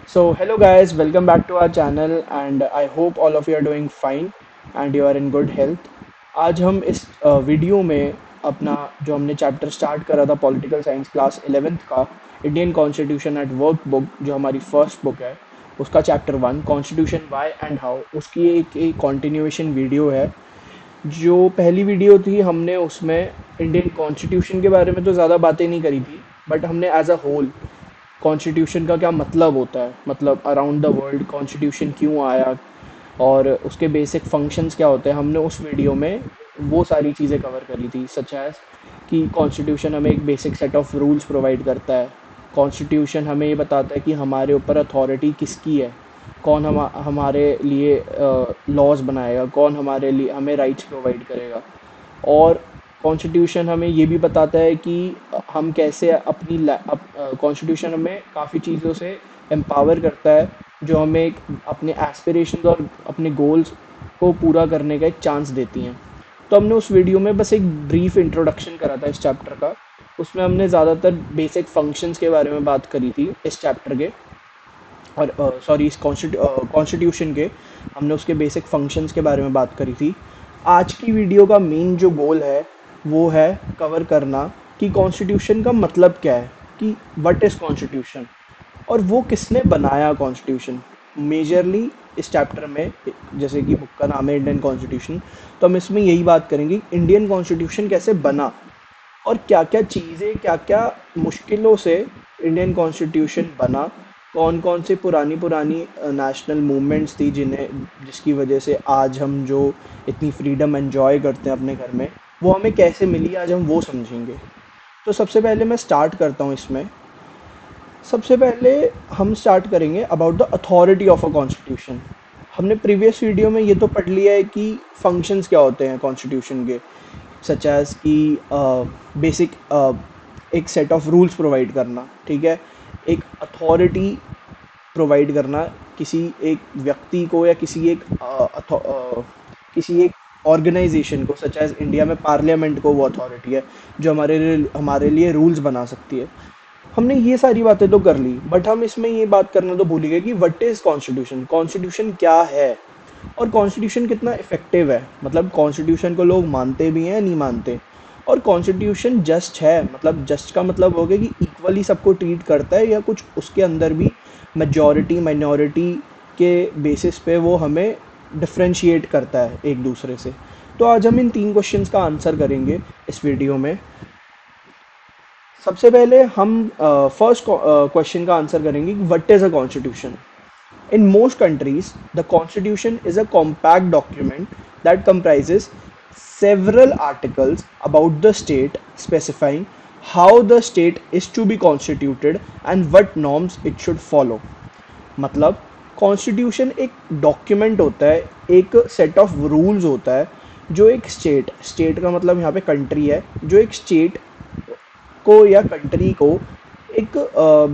Hello guys, welcome back to our channel and I hope all of you are doing fine and you are in good health. आज हम इस video में अपना जो हमने chapter start करा था पॉलिटिकल साइंस क्लास 11th का Indian constitution at work book जो हमारी फर्स्ट बुक है उसका chapter 1 constitution why and how उसकी एक कॉन्टिन्यूएशन वीडियो है। जो पहली वीडियो थी हमने उसमें इंडियन कॉन्स्टिट्यूशन के बारे में तो ज़्यादा बातें नहीं करी थी, बट हमने एज अ होल कॉन्स्टिट्यूशन का क्या मतलब होता है, मतलब अराउंड द वर्ल्ड कॉन्स्टिट्यूशन क्यों आया और उसके बेसिक फंक्शंस क्या होते हैं, हमने उस वीडियो में वो सारी चीज़ें कवर करी थी। सच एज कि कॉन्स्टिट्यूशन हमें एक basic set of rules provide करता है। कॉन्स्टिट्यूशन हमें ये बताता है कि हमारे ऊपर अथॉरिटी किसकी है, कौन हमारे लिए लॉज बनाएगा, कौन हमारे लिए हमें राइट्स प्रोवाइड करेगा। और कॉन्स्टिट्यूशन हमें ये भी बताता है कि हम कैसे कॉन्स्टिट्यूशन हमें काफ़ी चीज़ों से एम्पावर करता है जो हमें एक अपने एस्पिरेशंस और अपने गोल्स को पूरा करने का एक चांस देती हैं। तो हमने उस वीडियो में बस एक ब्रीफ इंट्रोडक्शन करा था इस चैप्टर का। उसमें हमने ज़्यादातर बेसिक फंक्शंस के बारे में बात करी थी इस चैप्टर के, और सॉरी इस कॉन्स्टिट्यूशन के हमने उसके बेसिक फंक्शंस के बारे में बात करी थी। आज की वीडियो का मेन जो गोल है वो है कवर करना कि कॉन्स्टिट्यूशन का मतलब क्या है, कि व्हाट इज़ कॉन्स्टिट्यूशन और वो किसने बनाया कॉन्स्टिट्यूशन। मेजरली इस चैप्टर में, जैसे कि बुक का नाम है इंडियन कॉन्स्टिट्यूशन, तो हम इसमें यही बात करेंगे इंडियन कॉन्स्टिट्यूशन कैसे बना और क्या क्या चीज़ें, क्या क्या मुश्किलों से इंडियन कॉन्स्टिट्यूशन बना, कौन कौन सी पुरानी पुरानी नेशनल मूवमेंट्स थी जिसकी वजह से आज हम जो इतनी फ्रीडम एंजॉय करते हैं अपने घर में, वो हमें कैसे मिली, आज हम वो समझेंगे। तो सबसे पहले मैं स्टार्ट करता हूँ इसमें। सबसे पहले हम स्टार्ट करेंगे about the authority of a constitution. हमने प्रीवियस वीडियो में ये तो पढ़ लिया है कि फंक्शंस क्या होते हैं कॉन्स्टिट्यूशन के, सच एज कि बेसिक एक सेट ऑफ रूल्स प्रोवाइड करना, ठीक है, एक अथॉरिटी प्रोवाइड करना किसी एक व्यक्ति को या किसी एक ऑर्गेनाइजेशन को, सच एज इंडिया में पार्लियामेंट को वो अथॉरिटी है जो हमारे लिए रूल्स बना सकती है। हमने ये सारी बातें तो कर ली, बट हम इसमें ये बात करना तो भूल ही गए कि व्हाट इज़ कॉन्स्टिट्यूशन, कॉन्स्टिट्यूशन क्या है और कॉन्स्टिट्यूशन कितना इफेक्टिव है। मतलब कॉन्स्टिट्यूशन को लोग मानते भी हैं, नहीं मानते। और कॉन्स्टिट्यूशन जस्ट है, मतलब जस्ट का मतलब हो गया कि इक्वली सबको ट्रीट करता है, या कुछ उसके अंदर भी मेजॉरिटी माइनॉरिटी के बेसिस पे वो हमें डिफ्रेंशिएट करता है एक दूसरे से। तो आज हम इन 3 क्वेश्चंस का आंसर करेंगे इस वीडियो में। सबसे पहले हम फर्स्ट क्वेश्चन का आंसर करेंगे कि what is a constitution. In most countries, the constitution is a compact document that comprises several articles about the state, specifying how the state is to be constituted and what norms it should follow. मतलब constitution एक document होता है, एक set of rules होता है जो एक state का मतलब यहाँ पे कंट्री है, जो एक स्टेट को या कंट्री को एक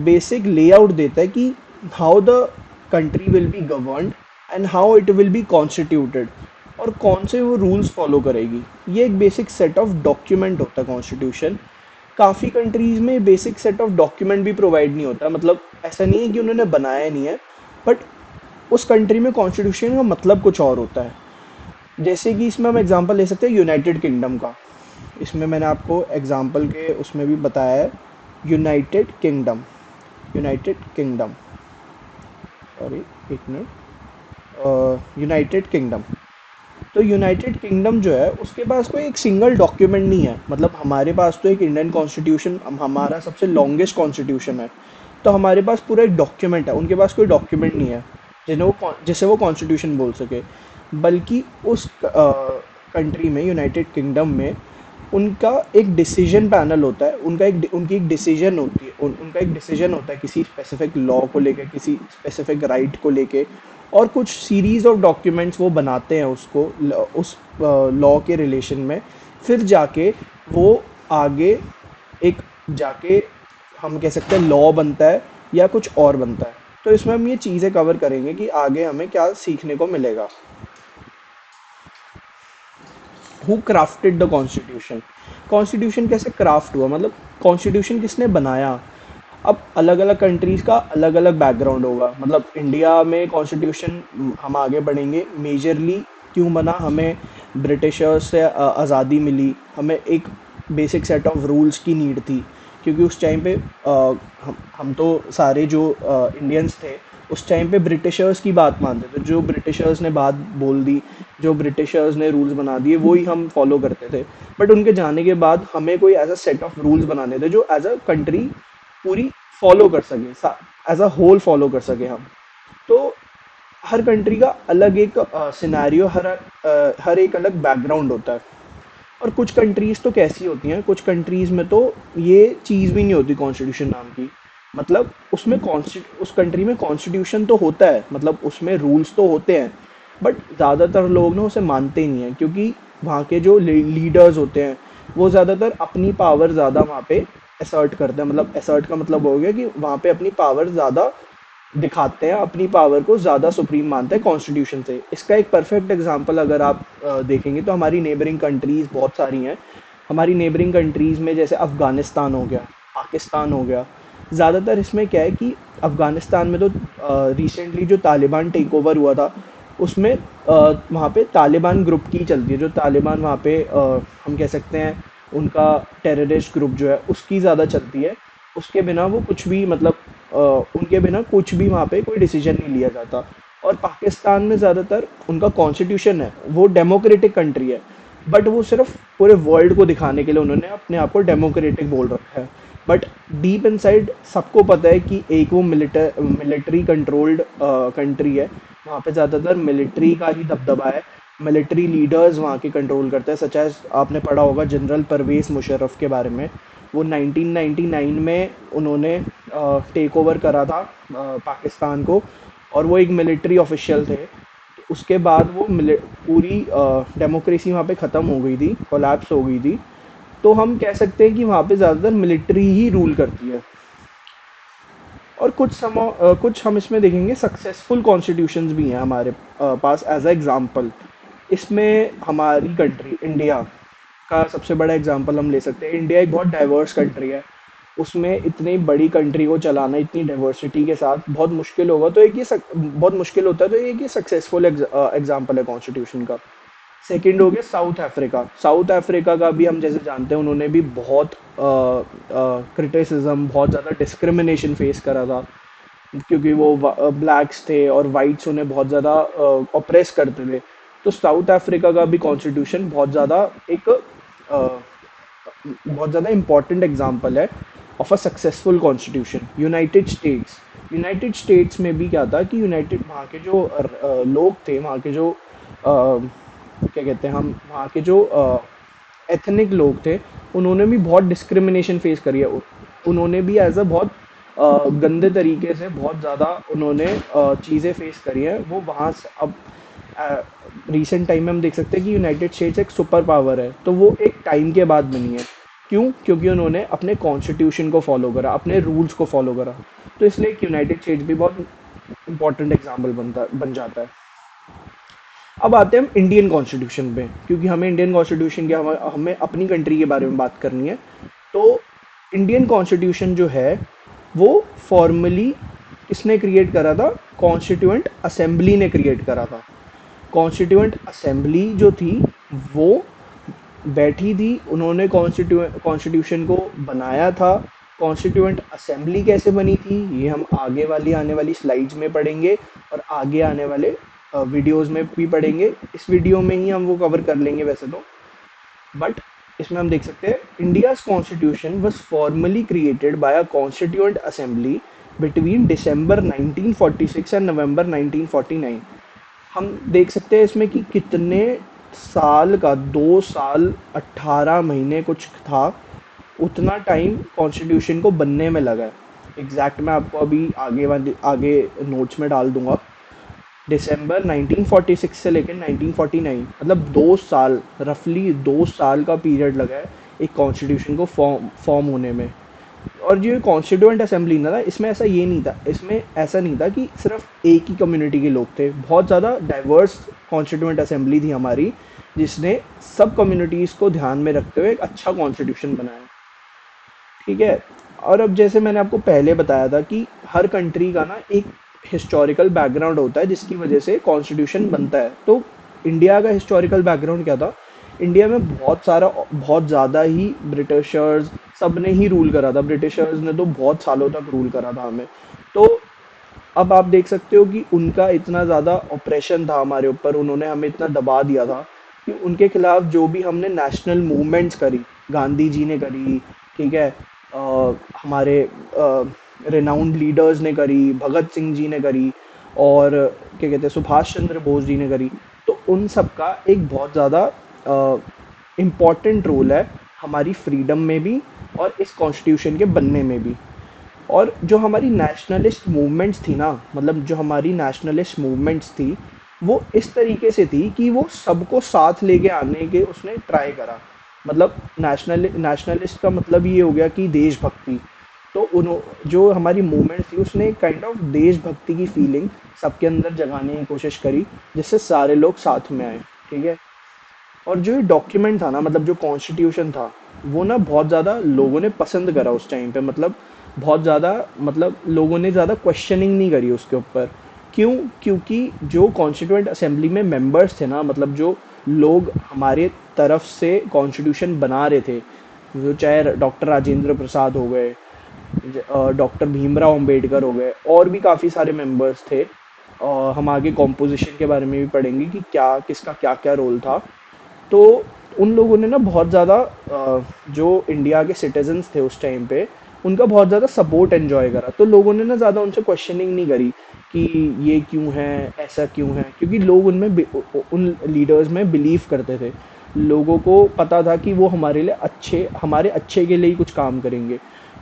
बेसिक लेआउट देता है कि how the country will be governed and how it will be constituted, और कौन से वो रूल्स फॉलो करेगी। ये एक बेसिक सेट ऑफ डॉक्यूमेंट होता है कॉन्स्टिट्यूशन। काफ़ी कंट्रीज़ में बेसिक सेट ऑफ डॉक्यूमेंट भी प्रोवाइड नहीं होता, मतलब ऐसा नहीं है कि उन्होंने बनाया नहीं है, बट उस कंट्री में कॉन्स्टिट्यूशन का मतलब कुछ और होता है। जैसे कि इसमें हम एग्जांपल ले सकते हैं यूनाइटेड किंगडम का। इसमें मैंने आपको एग्जांपल के उसमें भी बताया है। United kingdom, United kingdom, sorry एक मिनट, यूनाइटेड किंगडम। तो यूनाइटेड किंगडम जो है उसके पास कोई एक सिंगल डॉक्यूमेंट नहीं है। मतलब हमारे पास तो एक इंडियन कॉन्स्टिट्यूशन हमारा सबसे लॉन्गेस्ट कॉन्स्टिट्यूशन है, तो हमारे पास पूरा एक डॉक्यूमेंट है, उनके पास कोई डॉक्यूमेंट नहीं है जिसे वो कॉन्स्टिट्यूशन बोल सके। बल्कि उस कंट्री में, यूनाइटेड किंगडम में, उनका एक डिसीजन पैनल होता है, उनकी एक डिसीजन होती है, उनका एक डिसीजन होता है किसी स्पेसिफिक लॉ को लेके, किसी स्पेसिफिक राइट को लेके, और कुछ सीरीज ऑफ डॉक्यूमेंट्स वो बनाते हैं उसको उस लॉ के रिलेशन में। फिर जाके वो आगे एक जाके हम कह सकते हैं लॉ बनता है या कुछ और बनता है। तो इसमें हम ये चीज़ें कवर करेंगे कि आगे हमें क्या सीखने को मिलेगा। Who crafted the constitution, constitution कैसे क्राफ्ट हुआ, मतलब कॉन्स्टिट्यूशन किसने बनाया। अब अलग अलग कंट्रीज़ का अलग अलग बैकग्राउंड होगा। मतलब इंडिया में कॉन्स्टिट्यूशन हम आगे बढ़ेंगे मेजरली क्यों बना, हमें ब्रिटिशर्स से आज़ादी मिली, हमें एक बेसिक सेट ऑफ रूल्स की नीड थी। क्योंकि उस टाइम पे हम तो सारे जो इंडियंस थे उस टाइम पे ब्रिटिशर्स की बात मानते थे। जो ब्रिटिशर्स ने बात बोल दी, जो ब्रिटिशर्स ने रूल्स बना दिए, वो ही हम फॉलो करते थे। बट उनके जाने के बाद हमें कोई ऐसा सेट ऑफ रूल्स बनाने थे जो एज अ कंट्री पूरी फॉलो कर सके, एज अ होल फॉलो कर सके हम। तो हर कंट्री का अलग एक सिनेरियो, हर एक अलग बैकग्राउंड होता है। और कुछ कंट्रीज़ तो कैसी होती हैं, कुछ कंट्रीज़ में तो ये चीज़ भी नहीं होती कॉन्स्टिट्यूशन नाम की। मतलब उस कंट्री में कॉन्स्टिट्यूशन तो होता है, मतलब उसमें रूल्स तो होते हैं, बट ज़्यादातर लोग ना उसे मानते नहीं हैं। क्योंकि वहाँ के जो लीडर्स होते हैं वो ज़्यादातर अपनी पावर ज़्यादा वहाँ पे असर्ट करते हैं। मतलब असर्ट का मतलब हो गया कि वहाँ पे अपनी पावर ज़्यादा दिखाते हैं, अपनी पावर को ज़्यादा सुप्रीम मानते हैं कॉन्स्टिट्यूशन से। इसका एक परफेक्ट एग्जांपल अगर आप देखेंगे तो हमारी नेबरिंग कंट्रीज़ बहुत सारी हैं। हमारी नेबरिंग कंट्रीज़ में जैसे अफ़गानिस्तान हो गया, पाकिस्तान हो गया। ज़्यादातर इसमें क्या है कि अफ़गानिस्तान में तो रिसेंटली जो तालिबान टेक ओवर हुआ था उसमें वहाँ पे तालिबान ग्रुप की चलती है। जो तालिबान वहाँ पे हम कह सकते हैं उनका टेररिस्ट ग्रुप जो है उसकी ज़्यादा चलती है। उसके बिना वो कुछ भी मतलब अ, उनके बिना कुछ भी वहाँ पे कोई डिसीजन नहीं लिया जाता। और पाकिस्तान में ज़्यादातर उनका कॉन्स्टिट्यूशन है, वो डेमोक्रेटिक कंट्री है। बट वो सिर्फ पूरे वर्ल्ड को दिखाने के लिए उन्होंने अपने आप को डेमोक्रेटिक बोल रखा है। बट डीप इनसाइड सबको पता है कि एक वो मिलिट्री कंट्रोल्ड कंट्री है। वहाँ पे ज़्यादातर मिलिट्री का ही दबदबा है। मिलिट्री लीडर्स वहाँ के कंट्रोल करते हैं, सच एज आपने पढ़ा होगा जनरल परवेज़ मुशर्रफ के बारे में। वो 1999 में उन्होंने टेक ओवर करा था पाकिस्तान को, और वो एक मिलिट्री ऑफिशियल थे। तो उसके बाद वो पूरी डेमोक्रेसी वहाँ पे ख़त्म हो गई थी, कोलैप्स हो गई थी। तो हम कह सकते हैं कि वहाँ पे ज़्यादातर मिलिट्री ही रूल करती है। और कुछ हम इसमें देखेंगे सक्सेसफुल कॉन्स्टिट्यूशंस भी हैं हमारे पास एज अ एग्जांपल। इसमें हमारी कंट्री इंडिया का सबसे बड़ा एग्जांपल हम ले सकते हैं। इंडिया एक बहुत डाइवर्स कंट्री है। उसमें इतनी बड़ी कंट्री को चलाना इतनी डाइवर्सिटी के साथ बहुत मुश्किल होगा। तो बहुत मुश्किल होता है। तो एक ये सक्सेसफुल एग्जांपल है कॉन्स्टिट्यूशन का। सेकंड हो गया साउथ अफ्रीका। साउथ अफ्रीका का भी हम जैसे जानते हैं उन्होंने भी बहुत क्रिटिसिज्म, बहुत ज़्यादा डिस्क्रिमिनेशन फेस करा था। क्योंकि वो ब्लैक्स थे और वाइट्स उन्हें बहुत ज़्यादा ऑप्रेस करते थे। तो साउथ अफ्रीका का भी कॉन्स्टिट्यूशन बहुत ज़्यादा इम्पॉर्टेंट एग्जाम्पल है of a successful constitution. United states में भी क्या था कि यूनाइटेड वहाँ के जो लोग थे, वहाँ के जो क्या कहते हैं हम, वहाँ के जो एथनिक लोग थे, उन्होंने भी बहुत डिस्क्रिमिनेशन फेस करी है। उन्होंने भी एज अ बहुत गंदे तरीके से बहुत ज़्यादा उन्होंने चीज़ें फेस करी है। वो वहाँ से अब रिसेंट टाइम में हम देख सकते हैं कि यूनाइटेड स्टेट्स एक सुपर पावर है। तो वो एक टाइम के बाद बनी है। क्यों? क्योंकि उन्होंने अपने कॉन्स्टिट्यूशन को फॉलो करा, अपने रूल्स को फॉलो करा। तो इसलिए एक यूनाइटेड स्टेट्स भी बहुत इंपॉर्टेंट एग्जाम्पल बन जाता है। अब आते हैं हम इंडियन कॉन्स्टिट्यूशन पे, क्योंकि हमें इंडियन कॉन्स्टिट्यूशन के हमें अपनी कंट्री के बारे में बात करनी है। तो इंडियन कॉन्स्टिट्यूशन जो है वो फॉर्मली किसने क्रिएट करा था? कॉन्स्टिट्यूएंट असेंबली ने क्रिएट करा था। कॉन्स्टिट्यूएंट असेंबली जो थी वो बैठी थी, उन्होंने कॉन्स्टिट्यूशन को बनाया था। कॉन्स्टिट्यूएंट असेंबली कैसे बनी थी ये हम आगे वाली आने वाली स्लाइड्स में पढ़ेंगे, और आगे आने वाले वीडियोस में भी पढ़ेंगे। इस वीडियो में ही हम वो कवर कर लेंगे वैसे तो। बट इसमें हम देख सकते हैं India's constitution was formally created by a constituent assembly between December 1946 and November 1949। हम देख सकते हैं इसमें कि कितने साल का, 2 साल 18 महीने कुछ था, उतना टाइम कॉन्स्टिट्यूशन को बनने में लगा है। एग्जैक्ट मैं आपको अभी आगे नोट्स में डाल दूंगा। दिसंबर 1946 से लेकर 1949, मतलब 2 साल, रफली 2 साल का पीरियड लगा है एक कॉन्स्टिट्यूशन को फॉर्म होने में। और जो कॉन्स्टिट्यूएंट असेंबली ना था, इसमें ऐसा नहीं था कि सिर्फ एक ही कम्युनिटी के लोग थे। बहुत ज़्यादा डाइवर्स कॉन्स्टिट्यूएंट असेंबली थी हमारी, जिसने सब कम्युनिटीज़ को ध्यान में रखते हुए एक अच्छा कॉन्स्टिट्यूशन बनाया। ठीक है। और अब जैसे मैंने आपको पहले बताया था कि हर कंट्री का ना एक हिस्टोरिकल बैकग्राउंड होता है जिसकी वजह से कॉन्स्टिट्यूशन बनता है। तो इंडिया का हिस्टोरिकल बैकग्राउंड क्या था? इंडिया में बहुत ज़्यादा ही ब्रिटिशर्स सब ने ही रूल करा था। ब्रिटिशर्स ने तो बहुत सालों तक रूल करा था हमें। तो अब आप देख सकते हो कि उनका इतना ज़्यादा ऑपरेशन था हमारे ऊपर, उन्होंने हमें इतना दबा दिया था कि उनके खिलाफ जो भी हमने नेशनल मूवमेंट्स करी, गांधी जी ने करी, ठीक है, हमारे रिनाउंड लीडर्स ने करी, भगत सिंह जी ने करी, और क्या कहते हैं, सुभाष चंद्र बोस जी ने करी। तो उन सब का एक बहुत ज़्यादा इम्पॉर्टेंट रोल है हमारी फ्रीडम में भी और इस कॉन्स्टिट्यूशन के बनने में भी। और जो हमारी नेशनलिस्ट मूवमेंट्स थी ना, मतलब जो हमारी नेशनलिस्ट मूवमेंट्स थी, वो इस तरीके से थी कि वो सबको साथ लेके आने के उसने ट्राई करा। मतलब नेशनलिस्ट का मतलब ये हो गया कि देशभक्ति। तो उन जो हमारी मूवमेंट थी उसने काइंड ऑफ देशभक्ति की फीलिंग सबके अंदर जगाने की कोशिश करी, जिससे सारे लोग साथ में आए। ठीक है। और जो ये डॉक्यूमेंट था ना, मतलब जो कॉन्स्टिट्यूशन था, वो ना बहुत ज़्यादा लोगों ने पसंद करा उस टाइम पे। मतलब बहुत ज़्यादा, मतलब लोगों ने ज़्यादा क्वेश्चनिंग नहीं करी उसके ऊपर। क्यों? क्योंकि जो कॉन्स्टिट्यूएंट असेंबली में मेंबर्स थे ना, मतलब जो लोग हमारे तरफ से कॉन्स्टिट्यूशन बना रहे थे, जो चाहे डॉक्टर राजेंद्र प्रसाद हो गए, डॉक्टर भीमराव अंबेडकर हो गए, और भी काफ़ी सारे मेंबर्स थे। हम आगे कॉम्पोजिशन के बारे में भी पढ़ेंगे कि क्या किसका क्या क्या रोल था। तो उन लोगों ने ना बहुत ज़्यादा जो इंडिया के सिटीजन्स थे उस टाइम पे, उनका बहुत ज़्यादा सपोर्ट एंजॉय करा। तो लोगों ने ना ज़्यादा उनसे क्वेश्चनिंग नहीं करी कि ये क्यों है, ऐसा क्यों है, क्योंकि लोग उन लीडर्स में बिलीव करते थे। लोगों को पता था कि वो हमारे अच्छे के लिए ही कुछ काम करेंगे।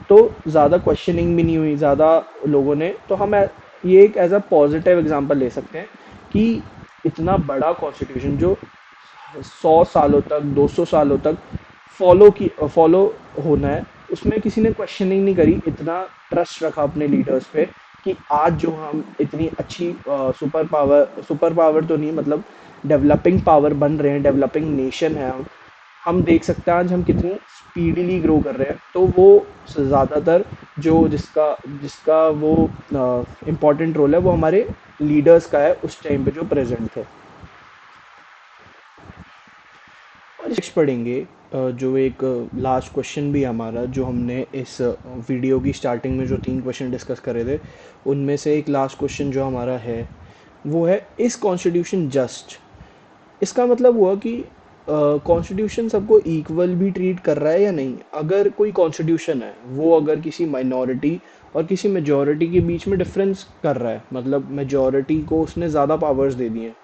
तो ज़्यादा क्वेश्चनिंग भी नहीं हुई ज़्यादा लोगों ने। तो ये एक एज अ पॉजिटिव एग्जांपल ले सकते हैं कि इतना बड़ा कॉन्स्टिट्यूशन जो 100 सालों तक, 200 सालों तक फॉलो होना है, उसमें किसी ने क्वेश्चनिंग नहीं करी। इतना ट्रस्ट रखा अपने लीडर्स पे कि आज जो हम इतनी अच्छी सुपर पावर तो नहीं, मतलब डेवलपिंग पावर बन रहे हैं, डेवलपिंग नेशन है हम देख सकते हैं आज हम कितनी स्पीडीली ग्रो कर रहे हैं। तो वो ज़्यादातर जो जिसका जिसका वो इम्पोर्टेंट रोल है वो हमारे लीडर्स का है उस टाइम पे जो प्रेजेंट थे। और नेक्स्ट पढ़ेंगे जो एक लास्ट क्वेश्चन भी है हमारा, जो हमने इस वीडियो की स्टार्टिंग में जो 3 क्वेश्चन डिस्कस करे थे, उनमें से एक लास्ट क्वेश्चन जो हमारा है वो है, इस कॉन्स्टिट्यूशन जस्ट? इसका मतलब हुआ कि कॉन्स्टिट्यूशन सबको इक्वल भी ट्रीट कर रहा है या नहीं। अगर कोई कॉन्स्टिट्यूशन है वो अगर किसी माइनॉरिटी और किसी मेजॉरिटी के बीच में डिफरेंस कर रहा है, मतलब मेजॉरिटी को उसने ज़्यादा पावर्स दे दी हैं,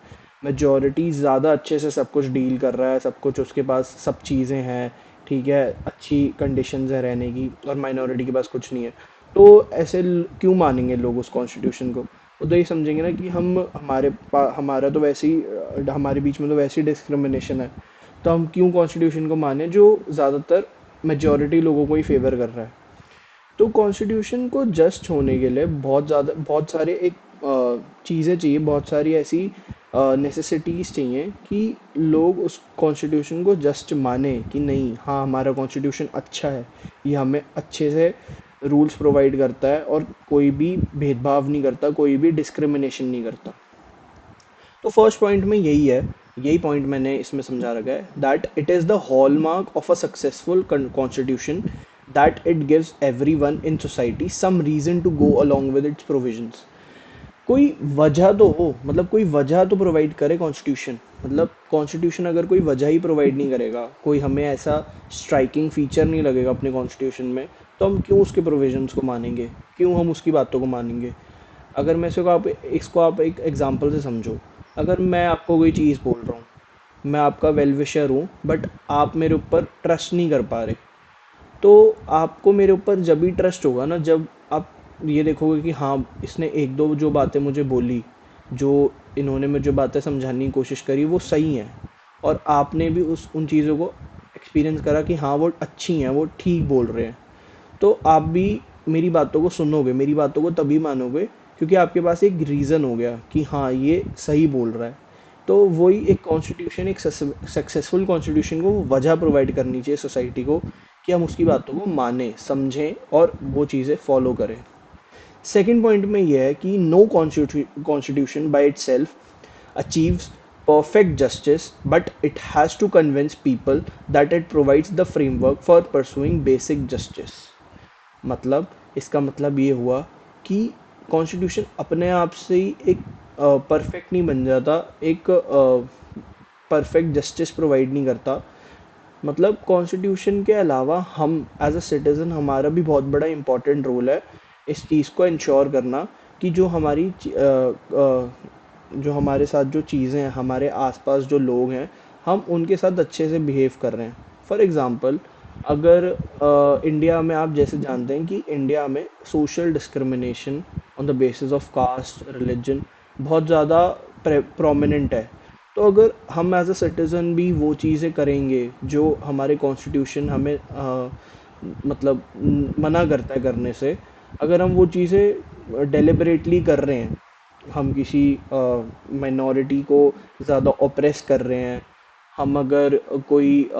मेजॉरिटी ज़्यादा अच्छे से सब कुछ डील कर रहा है, सब कुछ उसके पास सब चीज़ें हैं, ठीक है, अच्छी कंडीशंस है रहने की, और माइनॉरिटी के पास कुछ नहीं है, तो ऐसे क्यों मानेंगे लोग उस कॉन्स्टिट्यूशन को? वो तो ये समझेंगे ना कि हमारा तो वैसे ही हमारे बीच में तो वैसे ही डिस्क्रिमिनेशन है, तो हम क्यों कॉन्स्टिट्यूशन को माने जो ज़्यादातर मेजॉरिटी लोगों को ही फेवर कर रहा है। तो कॉन्स्टिट्यूशन को जस्ट होने के लिए बहुत सारे एक चीज़ें चाहिए, बहुत सारी ऐसी नेसेसिटीज़ चाहिए कि लोग उस कॉन्स्टिट्यूशन को जस्ट माने कि नहीं, हाँ हमारा कॉन्स्टिट्यूशन अच्छा है, ये हमें अच्छे से रूल्स प्रोवाइड करता है और कोई भी भेदभाव नहीं करता, कोई भी डिस्क्रिमिनेशन नहीं करता। तो फर्स्ट पॉइंट में यही है, यही पॉइंट मैंने इसमें समझा रखा है, that it is the hallmark of a successful constitution that it gives everyone in society some reason to go along with its provisions. कोई वजह तो हो, मतलब कोई वजह तो प्रोवाइड करे कॉन्स्टिट्यूशन। मतलब कॉन्स्टिट्यूशन अगर कोई वजह ही प्रोवाइड नहीं करेगा, कोई हमें ऐसा स्ट्राइकिंग फीचर नहीं लगेगा अपने कॉन्स्टिट्यूशन में, तो हम क्यों उसके प्रोविजंस को मानेंगे, क्यों हम उसकी बातों को मानेंगे? अगर मैं इसको आप एक एग्जांपल से समझो। अगर मैं आपको कोई चीज़ बोल रहा हूँ, मैं आपका वेल विशर हूँ, बट आप मेरे ऊपर ट्रस्ट नहीं कर पा रहे, तो आपको मेरे ऊपर जब भी ट्रस्ट होगा ना, जब आप ये देखोगे कि हाँ इसने एक दो जो बातें मुझे बोली, जो इन्होंने मुझे बातें समझाने की कोशिश करी वो सही हैं, और आपने भी उस उन चीज़ों को एक्सपीरियंस करा कि हाँ वो अच्छी हैं, वो ठीक बोल रहे हैं, तो आप भी मेरी बातों को सुनोगे, मेरी बातों को तभी मानोगे क्योंकि आपके पास एक रीज़न हो गया कि हाँ ये सही बोल रहा है। तो वही एक कॉन्स्टिट्यूशन, एक सक्सेसफुल कॉन्स्टिट्यूशन को वो वजह प्रोवाइड करनी चाहिए सोसाइटी को कि हम उसकी बातों को माने, समझें और वो चीज़ें फॉलो करें। सेकेंड पॉइंट में यह है कि no constitution by itself achieves perfect justice, but it has to convince people that it provides the framework for pursuing basic justice. मतलब इसका मतलब ये हुआ कि कॉन्स्टिट्यूशन अपने आप से ही एक परफेक्ट नहीं बन जाता, एक परफेक्ट जस्टिस प्रोवाइड नहीं करता। मतलब कॉन्स्टिट्यूशन के अलावा हम एज अ सिटीज़न, हमारा भी बहुत बड़ा इम्पोर्टेंट रोल है इस चीज़ को इंश्योर करना कि जो हमारे साथ जो चीज़ें हैं, हमारे आसपास जो लोग हैं, हम उनके साथ अच्छे से बिहेव कर रहे हैं। फॉर एग्ज़ाम्पल, अगर इंडिया में, आप जैसे जानते हैं कि इंडिया में social discrimination on the basis of caste, religion बहुत ज़्यादा प्रोमिनेंट है। तो अगर हम एज अ सिटीज़न भी वो चीज़ें करेंगे जो हमारे कॉन्स्टिट्यूशन हमें मतलब मना करता है करने से, अगर हम वो चीज़ें डेलिबरेटली कर रहे हैं, हम किसी माइनॉरिटी को ज़्यादा ऑप्रेस कर रहे हैं, हम अगर कोई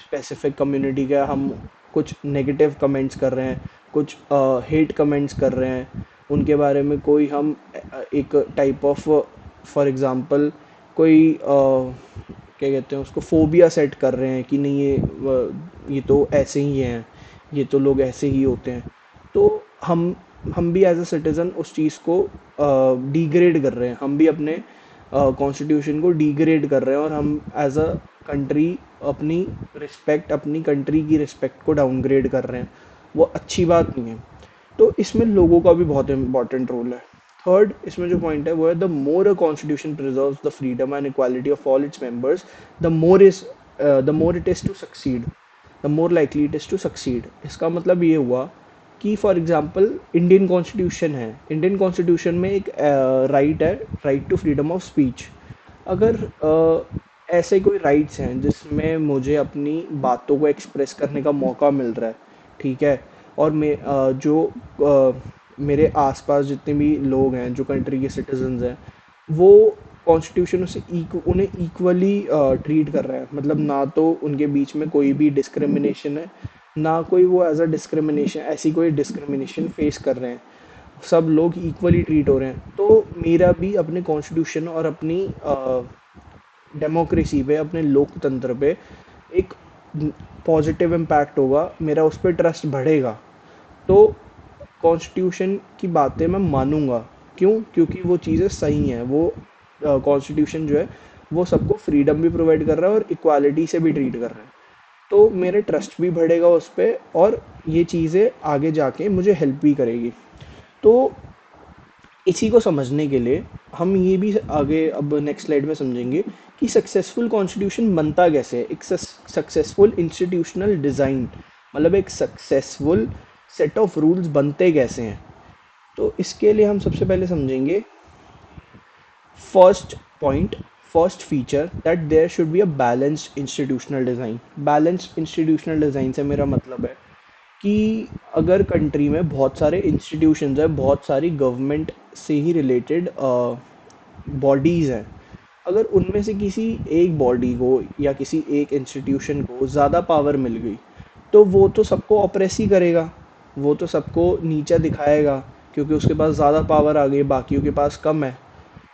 स्पेसिफिक कम्युनिटी का हम कुछ नेगेटिव कमेंट्स कर रहे हैं, कुछ हेट कमेंट्स कर रहे हैं उनके बारे में, कोई हम एक टाइप ऑफ, फॉर एग्ज़ाम्पल, कोई क्या कहते हैं उसको, फोबिया सेट कर रहे हैं कि नहीं ये तो ऐसे ही हैं, ये तो लोग ऐसे ही होते हैं, तो हम भी एज अ सिटीज़न उस चीज़ को डिग्रेड कर रहे हैं, हम भी अपने कॉन्स्टिट्यूशन को डिग्रेड कर रहे हैं, और हम एज अ कंट्री अपनी कंट्री की रिस्पेक्ट को डाउनग्रेड कर रहे हैं। वो अच्छी बात नहीं है। तो इसमें लोगों का भी बहुत इंपॉर्टेंट रोल है। थर्ड, इसमें जो पॉइंट है वो है, the more a constitution preserves the freedom and equality of all its members, the more it is to succeed, the more likely it is to succeed. इसका मतलब ये हुआ कि फॉर एग्जांपल इंडियन कॉन्स्टिट्यूशन है, Indian constitution में एक right है, right to freedom of speech. अगर ऐसे कोई राइट्स हैं जिसमें मुझे अपनी बातों को एक्सप्रेस करने का मौका मिल रहा है, ठीक है, और मेरे आसपास जितने भी लोग हैं जो कंट्री के सिटीजन्स हैं, वो कॉन्स्टिट्यूशन से उन्हें इक्वली ट्रीट कर रहे हैं। मतलब ना तो उनके बीच में कोई भी डिस्क्रिमिनेशन है, ना कोई वो एज अ डिस्क्रिमिनेशन, ऐसी कोई डिस्क्रिमिनेशन फेस कर रहे हैं, सब लोग इक्वली ट्रीट हो रहे हैं। तो मेरा भी अपने कॉन्स्टिट्यूशन और अपनी डेमोक्रेसी पे, अपने लोकतंत्र पे एक पॉजिटिव इम्पैक्ट होगा, मेरा उस पर ट्रस्ट बढ़ेगा। तो कॉन्स्टिट्यूशन की बातें मैं मानूंगा। क्यों? क्योंकि वो चीज़ें सही हैं। वो कॉन्स्टिट्यूशन जो है वो सबको फ्रीडम भी प्रोवाइड कर रहा है और इक्वालिटी से भी ट्रीट कर रहा है। तो मेरे ट्रस्ट भी बढ़ेगा उस पर, और ये चीज़ें आगे जाके मुझे हेल्प भी करेगी। तो इसी को समझने के लिए हम ये भी आगे अब नेक्स्ट स्लाइड में समझेंगे कि सक्सेसफुल कॉन्स्टिट्यूशन बनता कैसे है, एक सक्सेसफुल इंस्टीट्यूशनल डिज़ाइन, मतलब एक सक्सेसफुल सेट ऑफ रूल्स बनते कैसे हैं। तो इसके लिए हम सबसे पहले समझेंगे first point, first feature, that there should be a balanced institutional design. Balanced institutional design से मेरा मतलब है कि अगर कंट्री में बहुत सारे इंस्टीट्यूशंस हैं, बहुत सारी गवर्नमेंट से ही रिलेटेड बॉडीज़ हैं, अगर उनमें से किसी एक बॉडी को या किसी एक इंस्टीट्यूशन को ज़्यादा पावर मिल गई, तो वो तो सबको ऑप्रेस ही करेगा, वो तो सबको नीचा दिखाएगा, क्योंकि उसके पास ज़्यादा पावर आ गई, बाकियों के पास कम है।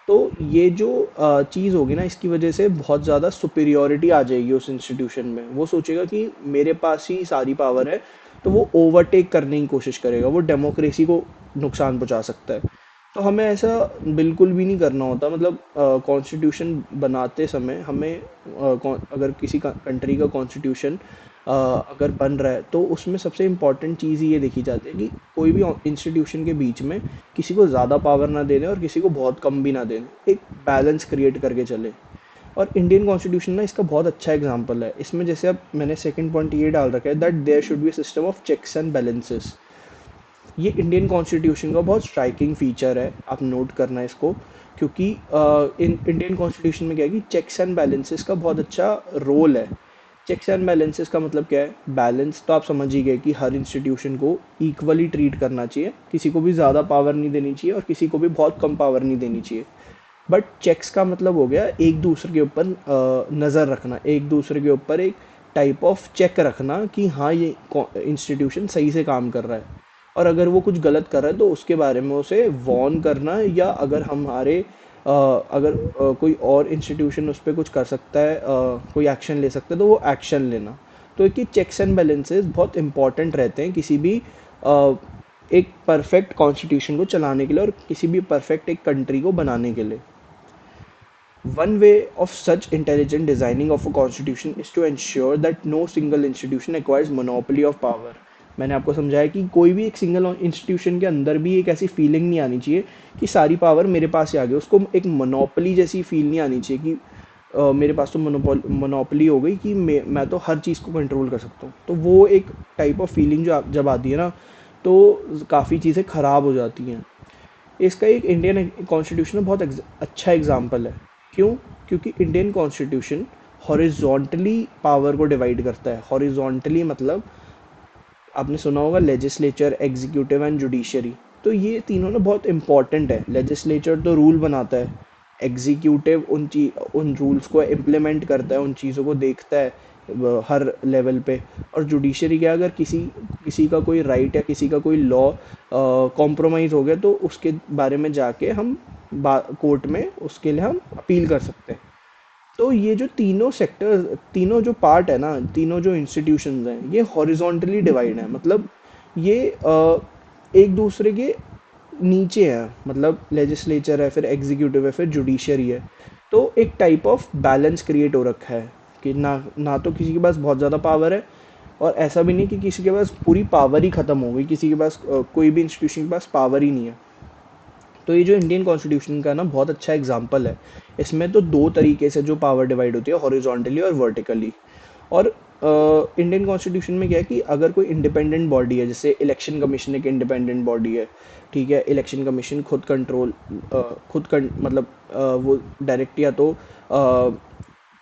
तो ये जो चीज़ होगी ना, इसकी वजह से बहुत ज़्यादा सुपीरियॉरिटी आ जाएगी उस इंस्टीट्यूशन में। वो सोचेगा कि मेरे पास ही सारी पावर है, तो वो ओवरटेक करने की कोशिश करेगा, वो डेमोक्रेसी को नुकसान पहुंचा सकता है। तो हमें ऐसा बिल्कुल भी नहीं करना होता। मतलब कॉन्स्टिट्यूशन बनाते समय हमें अगर किसी कंट्री का कॉन्स्टिट्यूशन अगर बन रहा है, तो उसमें सबसे इम्पॉर्टेंट चीज़ ये देखी जाती है कि कोई भी इंस्टीट्यूशन के बीच में किसी को ज़्यादा पावर ना देने और किसी को बहुत कम भी ना देने, एक बैलेंस क्रिएट करके चले। और इंडियन कॉन्स्टिट्यूशन ना इसका बहुत अच्छा एग्जांपल है। इसमें जैसे अब मैंने सेकंड पॉइंट ये डाल रखा है, that there should be a system of checks and balances. ये इंडियन कॉन्स्टिट्यूशन का बहुत स्ट्राइकिंग फीचर है, आप नोट करना इसको। क्योंकि इन इंडियन कॉन्स्टिट्यूशन में क्या है कि चेक्स एंड बैलेंसेस का बहुत अच्छा रोल है। चेक्स एंड बैलेंसेस का मतलब क्या है? बैलेंस तो आप समझ ही गए कि हर इंस्टीट्यूशन को इक्वली ट्रीट करना चाहिए, किसी को भी ज़्यादा पावर नहीं देनी चाहिए और किसी को भी बहुत कम पावर नहीं देनी चाहिए। बट चेक्स का मतलब हो गया एक दूसरे के ऊपर नज़र रखना, एक दूसरे के ऊपर एक टाइप ऑफ चेक रखना कि हाँ ये इंस्टीट्यूशन सही से काम कर रहा है, और अगर वो कुछ गलत कर रहा है तो उसके बारे में उसे वॉर्न करना, या अगर हमारे अगर कोई और इंस्टीट्यूशन उस पर कुछ कर सकता है, कोई एक्शन ले सकता है, तो वो एक्शन लेना। तो एक चेक्स एंड बैलेंसेस बहुत इंपॉर्टेंट रहते हैं किसी भी अ, एक परफेक्ट कॉन्स्टिट्यूशन को चलाने के लिए, और किसी भी परफेक्ट एक कंट्री को बनाने के लिए। One way of such intelligent designing of a constitution is to ensure that no single institution acquires monopoly of power. मैंने आपको समझाया कि कोई भी एक सिंगल इंस्टीट्यूशन के अंदर भी एक ऐसी फीलिंग नहीं आनी चाहिए कि सारी पावर मेरे पास ही आ गई, उसको एक मोनोपोली जैसी फील नहीं आनी चाहिए कि मेरे पास तो मोनोपोली हो गई कि मैं तो हर चीज़ को कंट्रोल कर सकता हूँ। तो वो एक टाइप ऑफ फीलिंग जो जब आती है ना, तो काफ़ी चीज़ें ख़राब हो जाती हैं। इसका एक इंडियन कॉन्स्टिट्यूशन में बहुत अच्छा एग्जाम्पल है। क्यों? क्योंकि इंडियन कॉन्स्टिट्यूशन हॉरिजॉन्टली पावर को डिवाइड करता है। हॉरिजॉन्टली मतलब आपने सुना होगा लेजिस्लेचर, एग्जीक्यूटिव एंड जुडिशरी। तो ये तीनों ना बहुत इंपॉर्टेंट है। लेजिस्लेचर तो रूल बनाता है, एग्जीक्यूटिव उन रूल्स को इम्प्लीमेंट करता है, उन चीज़ों को देखता है हर लेवल पे। और जुडिशरी क्या, अगर किसी किसी का कोई राइट या किसी का कोई लॉ कॉम्प्रोमाइज़ हो गया तो उसके बारे में जाके हम कोर्ट में उसके लिए हम अपील कर सकते हैं। तो ये जो तीनों सेक्टर, तीनों जो पार्ट है ना, तीनों जो इंस्टीट्यूशंस हैं, ये हॉरिजॉन्टली डिवाइड है। मतलब ये एक दूसरे के नीचे हैं। मतलब लेजिस्लेचर है, फिर एग्जीक्यूटिव है, फिर जुडिशरी है। तो एक टाइप ऑफ बैलेंस क्रिएट हो रखा है कि ना तो किसी के पास बहुत ज़्यादा पावर है, और ऐसा भी नहीं कि किसी के पास पूरी पावर ही ख़त्म हो गई, किसी के पास कोई भी इंस्टीट्यूशन के पास पावर ही नहीं है। तो ये जो इंडियन कॉन्स्टिट्यूशन का ना बहुत अच्छा एग्जाम्पल है। इसमें तो दो तरीके से जो पावर डिवाइड होती है, हॉरिजॉन्टली और वर्टिकली। और इंडियन कॉन्स्टिट्यूशन में क्या है कि अगर कोई इंडिपेंडेंट बॉडी है, जैसे इलेक्शन कमीशन एक इंडिपेंडेंट बॉडी है, ठीक है। इलेक्शन कमीशन मतलब वो डायरेक्ट या तो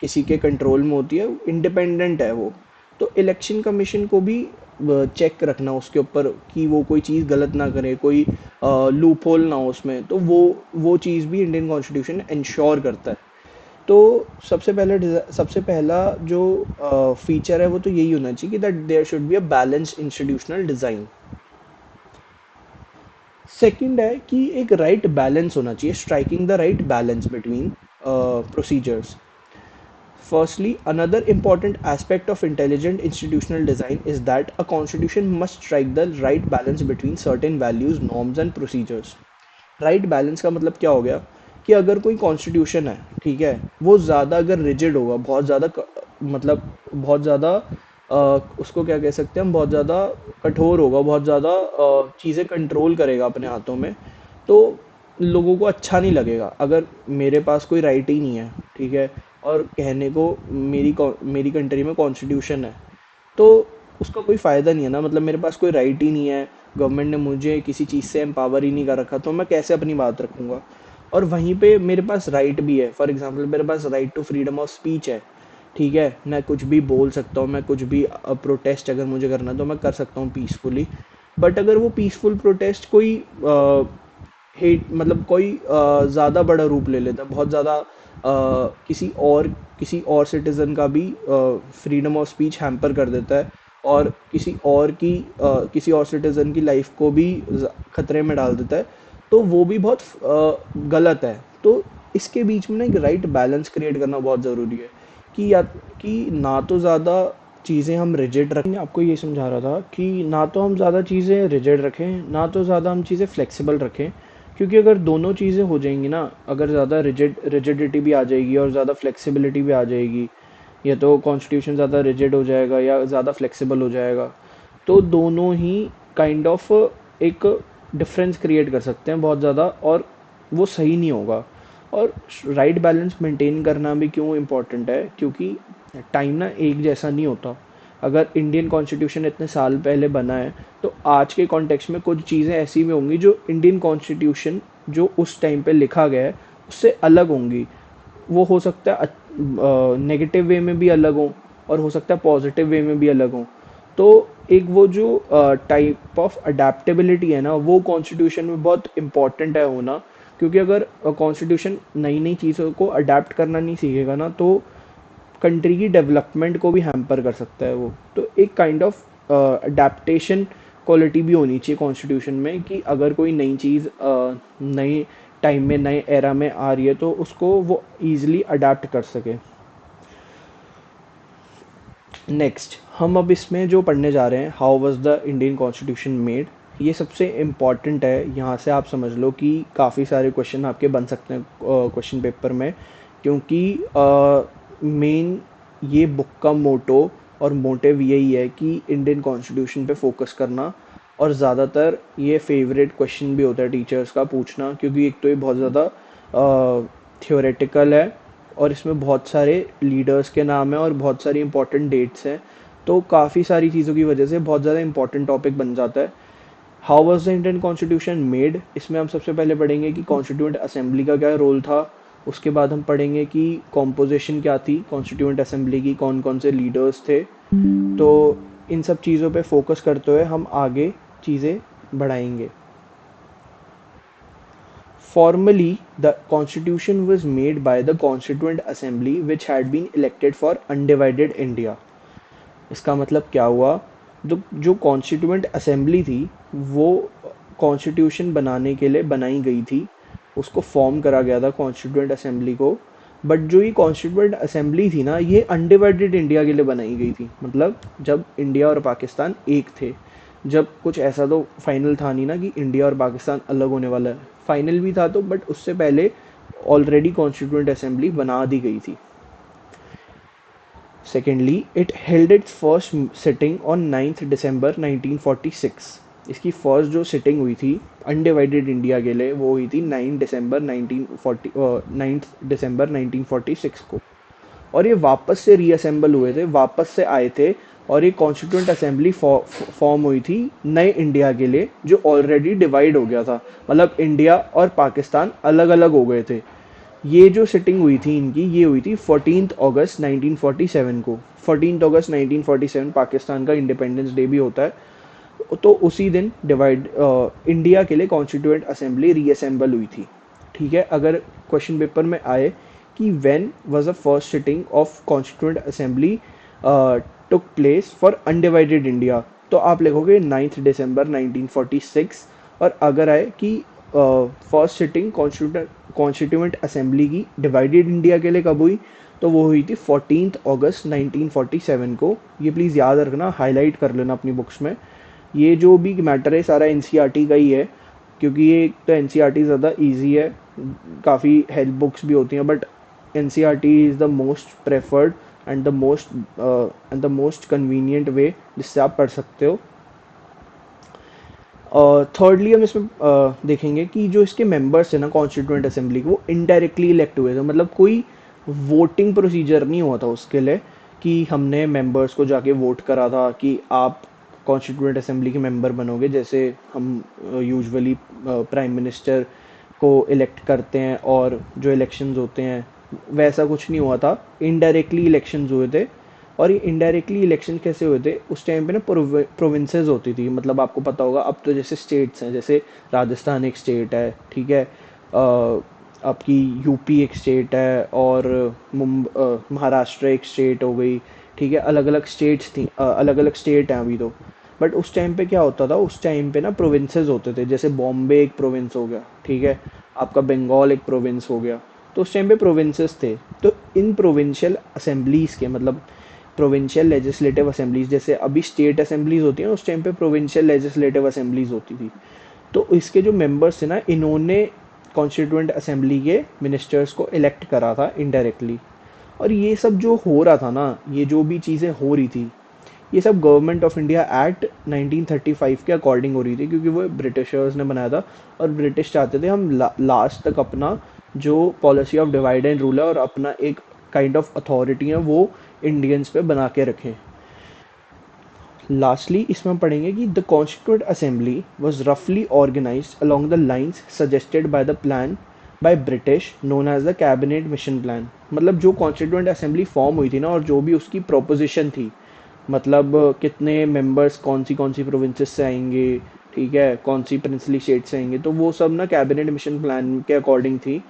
किसी के कंट्रोल में होती है, इंडिपेंडेंट है वो। तो इलेक्शन कमीशन को भी चेक रखना उसके ऊपर कि वो कोई चीज़ गलत ना करे, कोई लूप होल ना हो उसमें। तो वो चीज़ भी इंडियन कॉन्स्टिट्यूशन इंश्योर करता है। तो सबसे पहला जो फीचर है वो तो यही होना चाहिए कि that there should be a balanced institutional design. Second है कि एक राइट बैलेंस होना चाहिए, striking the right balance between procedures. Firstly, another important aspect of intelligent institutional design is that a constitution must strike the right balance between certain values, norms and procedures. Right balance का मतलब क्या हो गया कि अगर कोई constitution है, ठीक है, वो ज़्यादा अगर रिजिड होगा, बहुत ज़्यादा मतलब बहुत ज़्यादा उसको क्या कह सकते हैं हम, बहुत ज़्यादा कठोर होगा, बहुत ज़्यादा चीज़ें कंट्रोल करेगा अपने हाथों में, तो लोगों को अच्छा नहीं लगेगा। अगर मेरे पास कोई राइट ही नहीं है, ठीक है, और कहने को मेरी कंट्री में कॉन्स्टिट्यूशन है, तो उसका कोई फ़ायदा नहीं है ना। मतलब मेरे पास कोई राइट ही नहीं है, गवर्नमेंट ने मुझे किसी चीज़ से एम्पावर ही नहीं कर रखा, तो मैं कैसे अपनी बात रखूँगा। और वहीं पे मेरे पास राइट भी है, फॉर एग्जांपल मेरे पास right to freedom of speech है, ठीक है, मैं कुछ भी बोल सकता हूँ, मैं कुछ भी प्रोटेस्ट अगर मुझे करना है तो मैं कर सकता हूँ पीसफुली। बट अगर वो पीसफुल प्रोटेस्ट कोई हेट मतलब कोई ज़्यादा बड़ा रूप ले लेता है, बहुत ज़्यादा किसी और सिटीज़न का भी फ्रीडम ऑफ स्पीच हैम्पर कर देता है, और किसी और सिटीज़न की लाइफ को भी ख़तरे में डाल देता है, तो वो भी बहुत गलत है। तो इसके बीच में ना एक राइट बैलेंस क्रिएट करना बहुत ज़रूरी है कि ना तो ज़्यादा चीज़ें हम रिजिड रखें। आपको ये समझा रहा था कि ना तो हम ज़्यादा चीज़ें रिजिड रखें, ना तो ज़्यादा हम चीज़ें फ्लेक्सिबल रखें। क्योंकि अगर दोनों चीज़ें हो जाएंगी ना, अगर ज़्यादा रिजिडिटी भी आ जाएगी और ज़्यादा फ्लेक्सिबिलिटी भी आ जाएगी, या तो कॉन्स्टिट्यूशन ज़्यादा रिजिड हो जाएगा या ज़्यादा फ्लेक्सिबल हो जाएगा, तो दोनों ही काइंड ऑफ एक डिफरेंस क्रिएट कर सकते हैं बहुत ज़्यादा, और वो सही नहीं होगा। और राइट बैलेंस मेंटेन करना भी क्यों इम्पोर्टेंट है, क्योंकि टाइम ना एक जैसा नहीं होता। अगर इंडियन कॉन्स्टिट्यूशन इतने साल पहले बना है, तो आज के कॉन्टेक्स्ट में कुछ चीज़ें ऐसी भी होंगी जो इंडियन कॉन्स्टिट्यूशन जो उस टाइम पे लिखा गया है उससे अलग होंगी। वो हो सकता है नेगेटिव वे में भी अलग हो, और हो सकता है पॉजिटिव वे में भी अलग हो। तो एक वो जो टाइप ऑफ अडेप्टेबिलिटी है ना, वो कॉन्स्टिट्यूशन में बहुत इम्पॉर्टेंट है होना। क्योंकि अगर कॉन्स्टिट्यूशन नई नई चीज़ों को अडेप्ट करना नहीं सीखेगा ना, तो कंट्री की डेवलपमेंट को भी हैम्पर कर सकता है वो। तो एक काइंड ऑफ अडेप्टेशन क्वालिटी भी होनी चाहिए कॉन्स्टिट्यूशन में, कि अगर कोई नई चीज़ नए टाइम में नए एरा में आ रही है तो उसको वो ईजिली अडेप्ट कर सके। नेक्स्ट हम अब इसमें जो पढ़ने जा रहे हैं, how was the Indian constitution made, ये सबसे इम्पॉर्टेंट है। यहाँ से आप समझ लो कि काफ़ी सारे क्वेश्चन आपके बन सकते हैं क्वेश्चन पेपर में, क्योंकि मेन ये बुक का मोटो और मोटिव यही है कि इंडियन कॉन्स्टिट्यूशन पे फोकस करना। और ज़्यादातर ये फेवरेट क्वेश्चन भी होता है टीचर्स का पूछना, क्योंकि एक तो ये बहुत ज़्यादा थियोरेटिकल है और इसमें बहुत सारे लीडर्स के नाम हैं और बहुत सारी इंपॉर्टेंट डेट्स हैं। तो काफ़ी सारी चीज़ों की वजह से बहुत ज़्यादा इंपॉर्टेंट टॉपिक बन जाता है। How was the Indian constitution made, इसमें हम सबसे पहले पढ़ेंगे कि कॉन्स्टिट्यूएंट असेंबली का क्या रोल था। उसके बाद हम पढ़ेंगे कि कॉम्पोजिशन क्या थी कॉन्स्टिट्यूएंट असेंबली की, कौन कौन से लीडर्स थे। तो इन सब चीज़ों पे फोकस करते हुए हम आगे चीज़ें बढ़ाएंगे। Formally, the constitution was made by the Constituent Assembly which had been elected for undivided India। इसका मतलब क्या हुआ, जो कॉन्स्टिट्यूएंट असेंबली थी वो कॉन्स्टिट्यूशन बनाने के लिए बनाई गई थी, उसको फॉर्म करा गया था कॉन्स्टिट्यूएंट असेंबली को। बट जो ये कॉन्स्टिट्यूएंट असेंबली थी ना, ये अनडिवाइडेड इंडिया के लिए बनाई गई थी। मतलब जब इंडिया और पाकिस्तान एक थे, जब कुछ ऐसा तो फाइनल था नहीं ना कि इंडिया और पाकिस्तान अलग होने वाला है, फाइनल भी था तो, बट उससे पहले ऑलरेडी कॉन्स्टिट्यूएंट असेंबली बना दी गई थी। Secondly, it held its first sitting on 9th December 1946। इसकी फर्स्ट जो सिटिंग हुई थी अनडिवाइडेड इंडिया के लिए वो हुई थी 9 दिसंबर 1946 को। और ये वापस से रीअसेंबल हुए थे, वापस से आए थे, और ये कॉन्स्टिट्यूएंट असेंबली फॉर्म हुई थी नए इंडिया के लिए जो ऑलरेडी डिवाइड हो गया था। मतलब इंडिया और पाकिस्तान अलग अलग हो गए थे। ये जो सिटिंग हुई थी इनकी, ये हुई थी 14 अगस्त 1947 को। 14 अगस्त 1947 पाकिस्तान का इंडिपेंडेंस डे भी होता है। तो उसी दिन डिवाइड इंडिया के लिए कॉन्स्टिट्यूएंट असेंबली रीअसेंबल हुई थी। ठीक है, अगर क्वेश्चन पेपर में आए कि when was the first sitting of constituent assembly took place for undivided India, तो आप लिखोगे 9 दिसंबर 1946। और अगर आए कि फर्स्ट सिटिंग कॉन्स्टिट्यूएंट असेंबली की डिवाइडेड इंडिया के लिए कब हुई, तो वो हुई थी 14 अगस्त 1947 को। ये प्लीज़ याद रखना, हाईलाइट कर लेना अपनी बुक्स में। ये जो भी मैटर है सारा एनसीईआरटी का ही है, क्योंकि ये तो एनसीईआरटी ज़्यादा इजी है, काफ़ी हेल्प बुक्स भी होती हैं, but NCERT is the most preferred and the most convenient way जिससे आप पढ़ सकते हो। थर्डली हम इसमें देखेंगे कि जो इसके मेंबर्स हैं ना कॉन्स्टिट्यूएंट असेंबली के, वो इनडायरेक्टली इलेक्ट हुए थे। मतलब कोई वोटिंग प्रोसीजर नहीं हुआ था उसके लिए कि हमने मेंबर्स को जाके वोट करा था कि आप कॉन्स्टिट्यूएंट असेंबली के मेंबर बनोगे, जैसे हम यूजुअली प्राइम मिनिस्टर को इलेक्ट करते हैं और जो इलेक्शंस होते हैं, वैसा कुछ नहीं हुआ था। इनडायरेक्टली इलेक्शंस हुए थे। और ये इनडायरेक्टली इलेक्शन कैसे हुए थे उस टाइम पे ना, प्रोविंसेस होती थी। मतलब आपको पता होगा अब तो जैसे स्टेट्स हैं, जैसे राजस्थान एक स्टेट है, ठीक है, आपकी यूपी एक स्टेट है, और महाराष्ट्र एक स्टेट हो गई। ठीक है, अलग अलग स्टेट्स थी, अलग अलग स्टेट हैं अभी तो। बट उस टाइम पे क्या होता था, उस टाइम पे ना प्रोविंसेस होते थे, जैसे बॉम्बे एक प्रोविंस हो गया, ठीक है, आपका बंगाल एक प्रोविंस हो गया। तो उस टाइम पे प्रोविंसेस थे। तो इन प्रोविंशियल असेंबलीज के, मतलब प्रोविंशियल लेजिस्लेटिव असेंबलीज, जैसे अभी स्टेट असेंबलीज होती हैं, उस टाइम पे प्रोविंशियल लेजिस्लेटिव असेंबलीज होती थी। तो इसके जो मेंबर्स थे ना, इन्होंने कॉन्स्टिट्यूएंट असेंबली के मिनिस्टर्स को इलेक्ट करा था इनडायरेक्टली। और ये सब जो हो रहा था ना, ये जो भी चीज़ें हो रही थी, ये सब गवर्नमेंट ऑफ इंडिया एक्ट 1935 के अकॉर्डिंग हो रही थी, क्योंकि वो ब्रिटिशर्स ने बनाया था। और ब्रिटिश चाहते थे हम लास्ट तक अपना जो policy of divide and rule है और अपना एक काइंड ऑफ अथॉरिटी है वो इंडियंस पे बना के रखें। लास्टली इसमें हम पढ़ेंगे कि द कॉन्स्टिट्यूएंट असेंबली वॉज रफली organised along the lines suggested by the plan by British known as the cabinet mission plan. मतलब जो कॉन्स्टिट्यूएंट असेंबली फॉर्म हुई थी ना, और जो भी उसकी प्रोपोजिशन थी, मतलब कितने मेंबर्स कौन सी प्रोविंसेस से आएंगे, ठीक है, कौन सी प्रिंसली स्टेट से आएंगे, तो वो सब ना कैबिनेट मिशन प्लान के अकॉर्डिंग थी।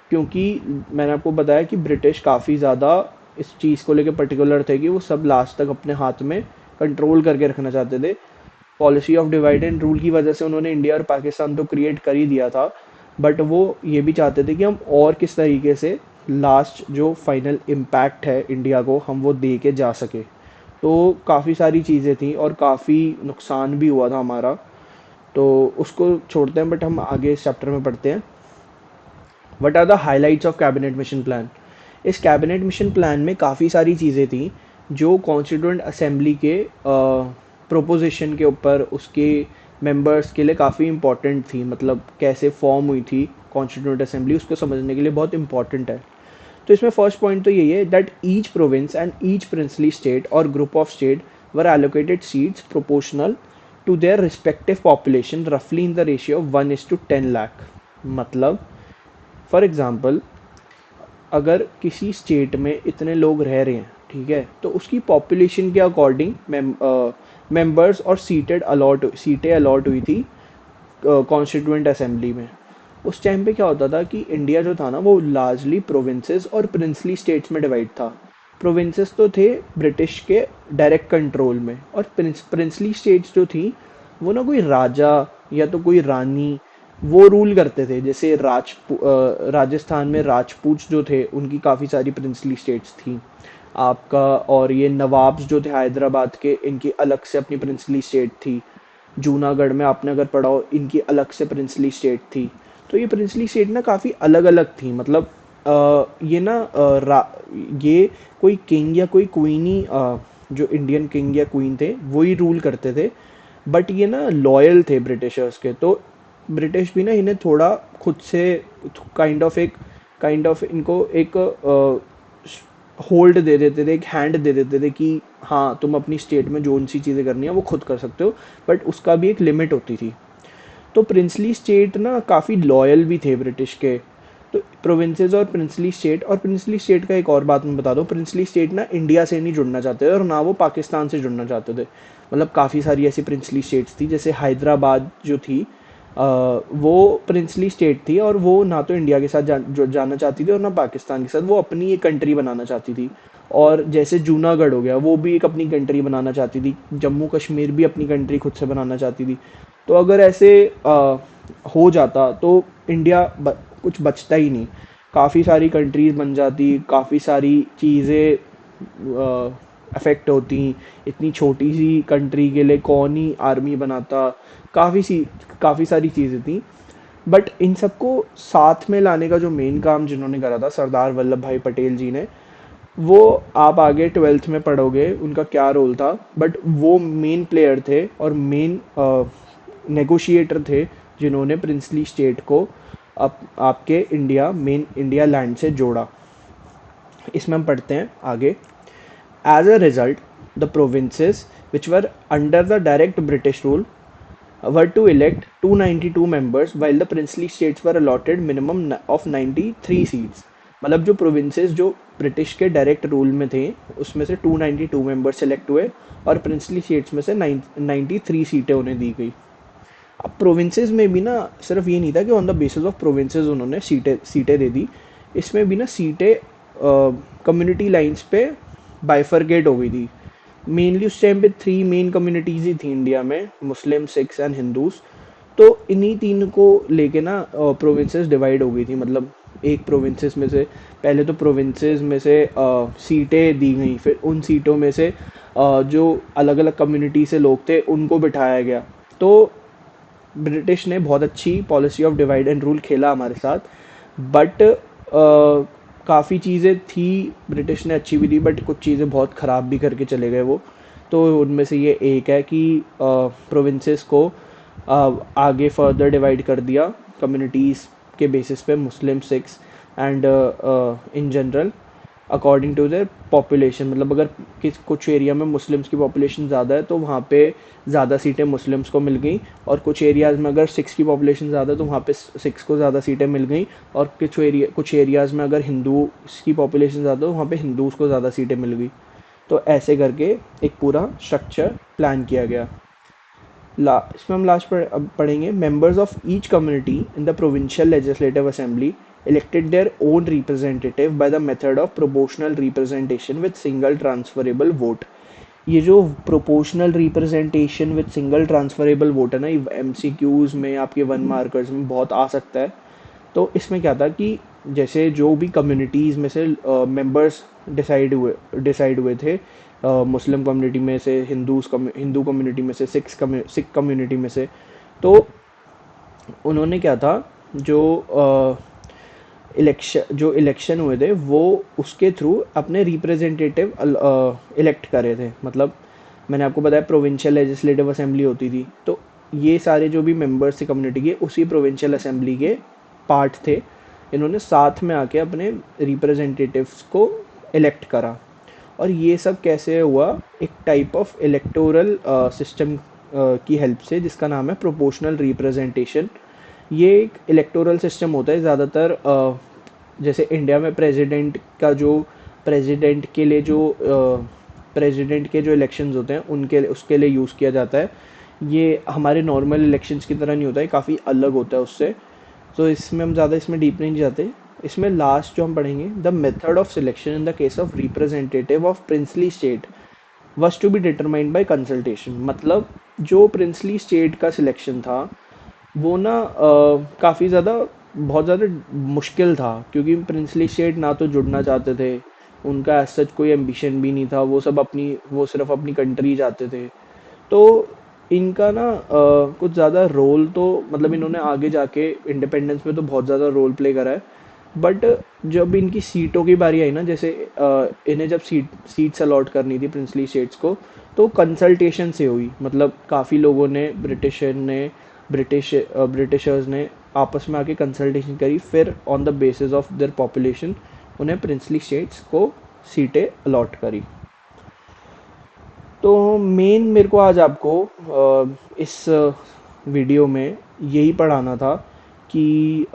क्योंकि मैंने आपको बताया कि ब्रिटिश काफ़ी ज़्यादा इस चीज़ को लेकर पर्टिकुलर थे कि वो सब लास्ट तक अपने हाथ में कंट्रोल करके रखना चाहते थे। Policy of divide and rule की वजह से उन्होंने इंडिया और पाकिस्तान तो क्रिएट कर ही दिया था, बट वो ये भी चाहते थे कि हम और किस तरीके से लास्ट जो फाइनल इम्पैक्ट है इंडिया को हम वो दे के जा सके। तो काफ़ी सारी चीज़ें थी और काफ़ी नुकसान भी हुआ था हमारा, तो उसको छोड़ते हैं, बट हम आगे इस चैप्टर में पढ़ते हैं। What are the highlights of cabinet mission plan. इस कैबिनेट मिशन प्लान में काफ़ी सारी चीज़ें थी जो कॉन्स्टिट्यूएंट असेंबली के प्रोपोजिशन के ऊपर उसके मेंबर्स के लिए काफ़ी इंपॉर्टेंट थी, मतलब कैसे फॉर्म हुई थी कॉन्स्टिट्यूएंट असेंबली, उसको समझने के लिए बहुत इंपॉर्टेंट है। तो इसमें फर्स्ट पॉइंट तो यही है that each province and each princely state और group of state were allocated seats proportional to their respective population रफली in the ratio of 1:10 lakh. मतलब फॉर एग्जाम्पल, अगर किसी स्टेट में इतने लोग रह रहे हैं, ठीक है, तो उसकी पॉपुलेशन के अकॉर्डिंग मेंबर्स और सीटें अलॉट हुई थी कॉन्स्टिट्यूएंट असेंबली में। उस टाइम पे क्या होता था कि इंडिया जो था ना वो लार्जली प्रोविंसेस और प्रिंसली स्टेट्स में डिवाइड था। प्रोविंसेस तो थे ब्रिटिश के डायरेक्ट कंट्रोल में, और प्रिंसली स्टेट्स जो थी वो ना कोई राजा या तो कोई रानी वो रूल करते थे। जैसे राजस्थान में राजपूत जो थे उनकी काफ़ी सारी प्रिंसली स्टेट्स थी आपका, और ये नवाब्स जो थे हैदराबाद के, इनकी अलग से अपनी प्रिंसली स्टेट थी। जूनागढ़ में आपने अगर पढ़ा हो, इनकी अलग से प्रिंसली स्टेट थी। तो ये प्रिंसली स्टेट ना काफ़ी अलग अलग थी, मतलब ये ना ये कोई किंग या कोई क्वीन ही जो इंडियन किंग या क्वीन थे वो ही रूल करते थे, बट ये ना लॉयल थे ब्रिटिशर्स के। तो ब्रिटिश भी ना इन्हें थोड़ा खुद से काइंड ऑफ इनको एक होल्ड दे देते थे, एक हैंड दे देते थे कि हाँ तुम अपनी स्टेट में जो सी चीज़ें करनी है वो खुद कर सकते हो, बट उसका भी एक लिमिट होती थी। तो प्रिंसली स्टेट ना काफ़ी लॉयल भी थे ब्रिटिश के। तो प्रोविंसेस और प्रिंसली स्टेट का एक और बात मैं बता दूं, प्रिंसली स्टेट ना इंडिया से नहीं जुड़ना चाहते थे और ना वो पाकिस्तान से जुड़ना चाहते थे। मतलब काफ़ी सारी ऐसी प्रिंसली स्टेट्स थी, जैसे हैदराबाद जो थी वो प्रिंसली स्टेट थी और वो ना तो इंडिया के साथ जाना चाहती थी और ना पाकिस्तान के साथ, वो अपनी एक कंट्री बनाना चाहती थी। और जैसे जूनागढ़ हो गया, वो भी एक अपनी कंट्री बनाना चाहती थी। जम्मू कश्मीर भी अपनी कंट्री खुद से बनाना चाहती थी। तो अगर ऐसे हो जाता तो कुछ बचता ही नहीं, काफ़ी सारी कंट्रीज बन जाती, काफ़ी सारी चीज़ें अफेक्ट होती। इतनी छोटी सी कंट्री के लिए कौन ही आर्मी बनाता, काफ़ी सारी चीज़ें थी। बट इन सबको साथ में लाने का जो मेन काम जिन्होंने करा था सरदार वल्लभ भाई पटेल जी ने, वो आप आगे 12th में पढ़ोगे उनका क्या रोल था। बट वो मेन प्लेयर थे और मेन नेगोशिएटर थे जिन्होंने प्रिंसली स्टेट को आपके मेन इंडिया लैंड से जोड़ा। इसमें हम पढ़ते हैं आगे। As a result the provinces which were under the direct British rule were to elect 292 members while the princely states were allotted minimum of 93 seats। मतलब जो प्रोविंसेस जो ब्रिटिश के डायरेक्ट रूल में थे उसमें से 292 मेंबर्स सेलेक्ट हुए और प्रिंसली स्टेट्स में से 93 सीटें उन्हें दी गई। अब प्रोविंसेस में भी ना सिर्फ ये नहीं था कि on the basis of provinces उन्होंने सीटें दे दी, इसमें भी ना सीटें कम्युनिटी लाइंस पे बाइफरकेट हो गई थी। मेनली उस टाइम पे 3 मेन कम्युनिटीज़ ही थी इंडिया में, मुस्लिम, सिख्स एंड हिंदूज। तो इन्हीं तीन को लेके ना प्रोविंसेस डिवाइड हो गई थी। मतलब एक प्रोविंसेस में से पहले तो प्रोविंसेस में से सीटें दी गई, फिर उन सीटों में से जो अलग अलग कम्युनिटी से लोग थे उनको बिठाया गया। तो ब्रिटिश ने बहुत अच्छी policy of divide and rule खेला हमारे साथ, बट काफ़ी चीज़ें थी ब्रिटिश ने अच्छी भी दी, बट कुछ चीज़ें बहुत ख़राब भी करके चले गए वो। तो उनमें से ये एक है कि प्रोविंसेस को आगे फर्दर डिवाइड कर दिया कम्युनिटीज़ के बेसिस पे, Muslim, Sikhs and in general according to their population. मतलब अगर कुछ एरिया में मुस्लिम्स की पॉपुलेशन ज़्यादा है तो वहाँ पे ज़्यादा सीटें मुस्लिम्स को मिल गई, और कुछ एरियाज़ में अगर सिक्स की पॉपुलेशन ज़्यादा है तो वहाँ पे सिक्स को ज़्यादा सीटें मिल गई, और कुछ एरियाज़ में अगर हिंदू की पॉपुलेशन ज़्यादा है तो वहाँ पे हिंदूज़ को ज़्यादा सीटें मिल गई। तो ऐसे करके एक पूरा स्ट्रक्चर प्लान किया गया। इसमें हम लास्ट अब पढ़ेंगे, members of each community in the provincial legislative assembly elected their own representative by the method of proportional representation with single transferable vote. ये जो proportional representation with single transferable vote है ना, ये एमसीक्यूज में आपके 1 markers में बहुत आ सकता है। तो इसमें क्या था कि जैसे जो भी कम्युनिटीज़ में से मेंबर्स डिसाइड हुए थे, मुस्लिम कम्युनिटी में से, हिंदू कम्युनिटी में से, सिख कम्युनिटी में से, तो उन्होंने क्या था, जो इलेक्शन हुए थे वो उसके थ्रू अपने रिप्रेजेंटेटिव इलेक्ट करे थे। मतलब मैंने आपको बताया प्रोविंशियल लेजिस्लेटिव असेंबली होती थी, तो ये सारे जो भी मेंबर्स थे कम्युनिटी के, उसी प्रोविंशियल असेंबली के पार्ट थे। इन्होंने साथ में आके अपने रिप्रेजेंटेटिव्स को इलेक्ट करा। और ये सब कैसे हुआ, एक टाइप ऑफ इलेक्टोरल सिस्टम की हेल्प से, जिसका नाम है प्रोपोर्शनल रिप्रेजेंटेशन। ये एक इलेक्टोरल सिस्टम होता है ज़्यादातर, जैसे इंडिया में प्रेसिडेंट के जो इलेक्शंस होते हैं उनके उसके लिए यूज़ किया जाता है। ये हमारे नॉर्मल इलेक्शंस की तरह नहीं होता है, काफ़ी अलग होता है उससे। तो इसमें हम ज़्यादा इसमें डीप नहीं जाते। इसमें लास्ट जो हम पढ़ेंगे, the method of selection in the case of representative of princely state was to be determined by consultation. मतलब जो प्रिंसली स्टेट का सिलेक्शन था वो ना बहुत ज़्यादा मुश्किल था, क्योंकि प्रिंसली स्टेट ना तो जुड़ना चाहते थे, उनका एज सच कोई एम्बिशन भी नहीं था, वो सिर्फ अपनी कंट्री चाहते थे। तो इनका ना कुछ ज़्यादा रोल तो, मतलब इन्होंने आगे जाके इंडिपेंडेंस में तो बहुत ज़्यादा रोल प्ले करा है, बट जब इनकी सीटों की बारी आई ना, जैसे इन्हें जब सीट्स अलॉट करनी थी प्रिंसली स्टेट्स को, तो कंसल्टेशन से हुई। मतलब काफ़ी लोगों ने, ब्रिटिशर्स ने आपस में आके कंसल्टेशन करी, फिर on the basis of their population उन्हें प्रिंसली स्टेट्स को सीटें अलॉट करी। तो मेन मेरे को आज आपको इस वीडियो में यही पढ़ाना था कि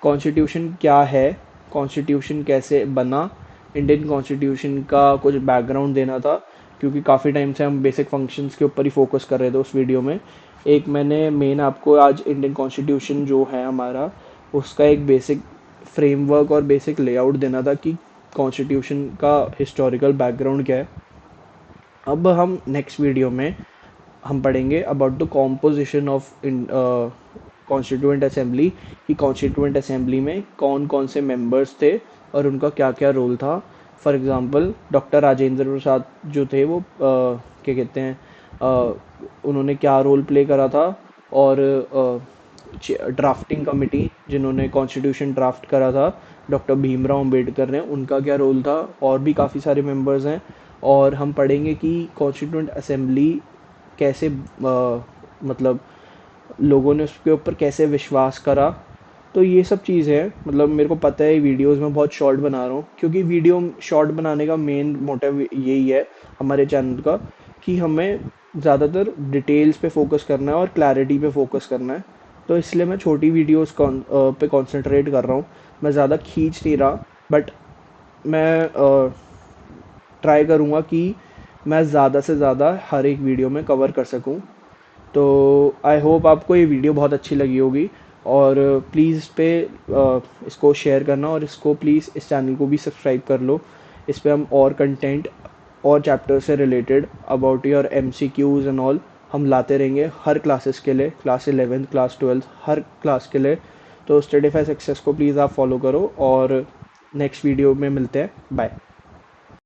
कॉन्स्टिट्यूशन क्या है, कॉन्स्टिट्यूशन कैसे बना, इंडियन कॉन्स्टिट्यूशन का कुछ बैकग्राउंड देना था, क्योंकि काफ़ी टाइम से हम बेसिक फंक्शंस के ऊपर ही फोकस कर रहे थे उस वीडियो में। एक मैंने मेन आपको आज इंडियन कॉन्स्टिट्यूशन जो है हमारा, उसका एक बेसिक फ्रेमवर्क और बेसिक लेआउट देना था कि कॉन्स्टिट्यूशन का हिस्टोरिकल बैकग्राउंड क्या है। अब हम नेक्स्ट वीडियो में हम पढ़ेंगे about the composition of constituent assembly, कि कॉन्स्टिट्यूएंट असेंबली में कौन कौन से मेंबर्स थे और उनका क्या क्या रोल था। For example doctor Rajendra Prasad जो थे वो क्या कहते हैं, उन्होंने क्या रोल प्ले करा था, और ड्राफ्टिंग कमेटी जिन्होंने कॉन्स्टिट्यूशन ड्राफ्ट करा था डॉक्टर भीमराव अंबेडकर ने, उनका क्या रोल था। और भी काफ़ी सारे मेंबर्स हैं। और हम पढ़ेंगे कि कॉन्स्टिट्यूएंट असेंबली कैसे मतलब लोगों ने उसके ऊपर कैसे विश्वास करा। तो ये सब चीज़ है। मतलब मेरे को पता है वीडियोस में बहुत शॉर्ट बना रहा हूँ, क्योंकि वीडियो शॉर्ट बनाने का मेन मोटिव यही है हमारे चैनल का, कि हमें ज़्यादातर डिटेल्स पे फोकस करना है और क्लैरिटी पे फोकस करना है। तो इसलिए मैं छोटी वीडियोस पे कंसंट्रेट कर रहा हूँ। मैं ज़्यादा खींच नहीं रहा, बट मैं ट्राई करूँगा कि मैं ज़्यादा से ज़्यादा हर एक वीडियो में कवर कर सकूँ। तो आई होप आपको ये वीडियो बहुत अच्छी लगी होगी, और प्लीज़ इसको शेयर करना, और इसको प्लीज़ इस चैनल को भी सब्सक्राइब कर लो। इस पे हम और कंटेंट और चैप्टर से related about your MCQs and all हम लाते रहेंगे हर क्लासेस के लिए, क्लास 11th क्लास 12th हर क्लास के लिए। तो स्टडीफाई सक्सेस को प्लीज़ आप फॉलो करो, और नेक्स्ट वीडियो में मिलते हैं। बाय।